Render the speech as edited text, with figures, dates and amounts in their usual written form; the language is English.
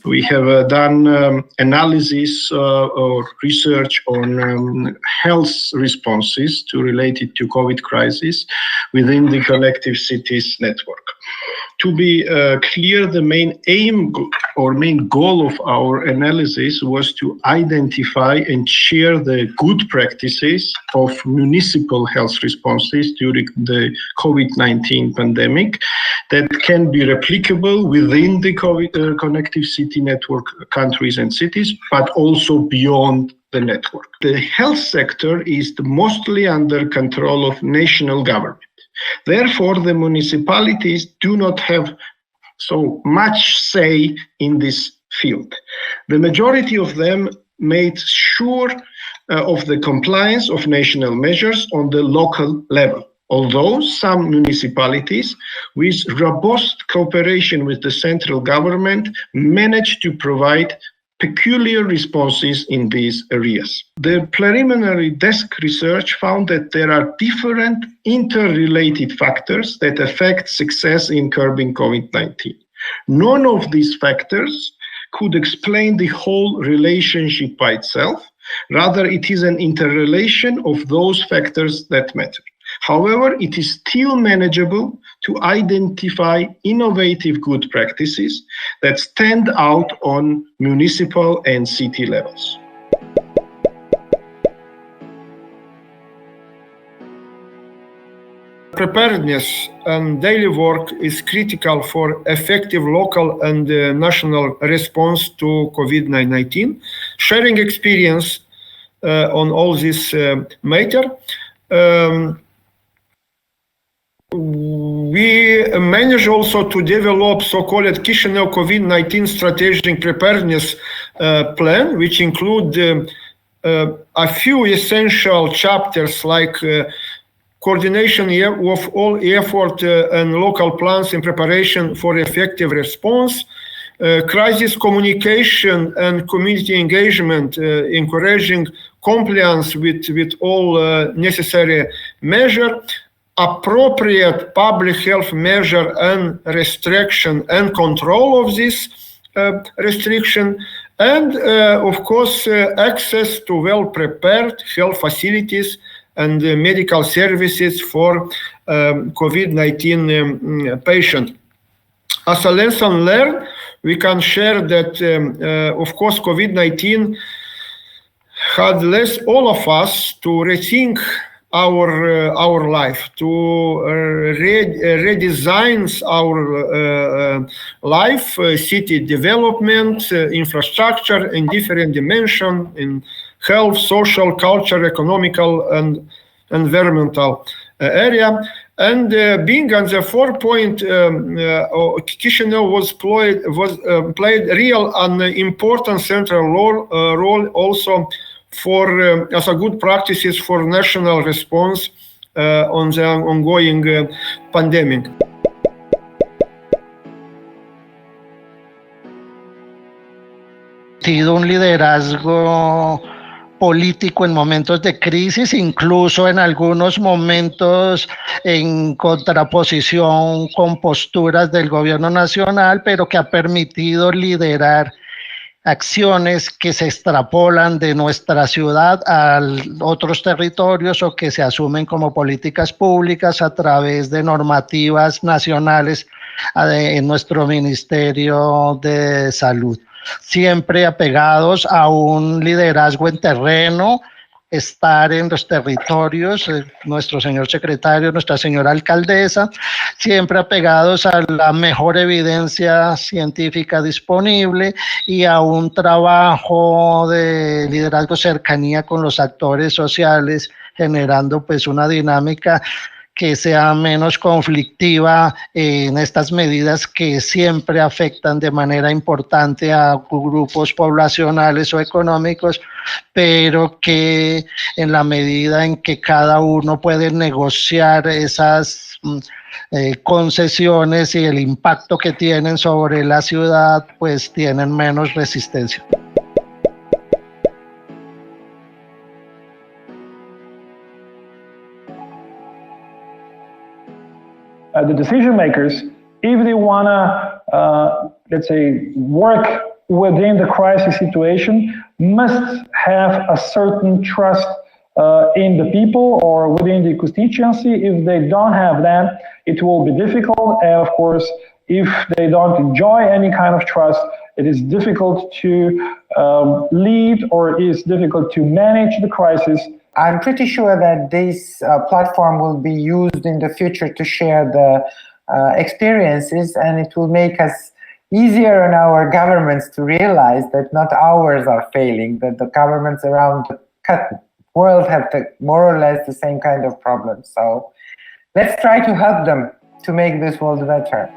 We have done analysis or research on health responses related to COVID crisis within the Connective Cities network. To be clear, the main aim or main goal of our analysis was to identify and share the good practices of municipal health responses during the COVID-19 pandemic that can be replicable within the Connective City network countries and cities, but also beyond the network. The health sector is mostly under control of national government. Therefore, the municipalities do not have so much say in this field. The majority of them made sure of the compliance of national measures on the local level. Although some municipalities, with robust cooperation with the central government, managed to provide peculiar responses in these areas. The preliminary desk research found that there are different interrelated factors that affect success in curbing COVID-19. None of these factors could explain the whole relationship by itself. Rather, it is an interrelation of those factors that matter. However, it is still manageable to identify innovative good practices that stand out on municipal and city levels. Preparedness and daily work is critical for effective local and national response to COVID-19. Sharing experience on all this matter. We manage also to develop so-called Chisinau COVID-19 strategic preparedness plan, which include a few essential chapters like coordination of all effort and local plans in preparation for effective response, crisis communication and community engagement, encouraging compliance with all necessary measures, appropriate public health measure and restriction and control of this restriction, and of course access to well-prepared health facilities and medical services for COVID-19 patient. As a lesson learned, we can share that of course COVID-19 had led all of us to rethink our life, to redesign our life, city development, infrastructure in different dimensions, in health, social, culture, economical, and environmental area. And being on the 4-point, Chisinau played real and important central role also for as a good practices for national response on the ongoing pandemic. Un liderazgo político en momentos de crisis, incluso en algunos momentos en contraposición con posturas del gobierno nacional, pero que ha permitido liderar acciones que se extrapolan de nuestra ciudad a otros territorios o que se asumen como políticas públicas a través de normativas nacionales en nuestro Ministerio de Salud. Siempre apegados a un liderazgo en terreno, estar en los territorios, nuestro señor secretario, nuestra señora alcaldesa, siempre apegados a la mejor evidencia científica disponible y a un trabajo de liderazgo cercanía con los actores sociales, generando pues una dinámica que sea menos conflictiva en estas medidas que siempre afectan de manera importante a grupos poblacionales o económicos, pero que en la medida en que cada uno puede negociar esas concesiones y el impacto que tienen sobre la ciudad, pues tienen menos resistencia. The decision makers, if they want to, let's say, work within the crisis situation must have a certain trust in the people or within the constituency. If they don't have that, it will be difficult. And of course, if they don't enjoy any kind of trust, it is difficult to lead or is difficult to manage the crisis. I'm pretty sure that this platform will be used in the future to share the experiences, and it will make us easier on our governments to realize that not ours are failing, that the governments around the world have more or less the same kind of problems. So let's try to help them to make this world better.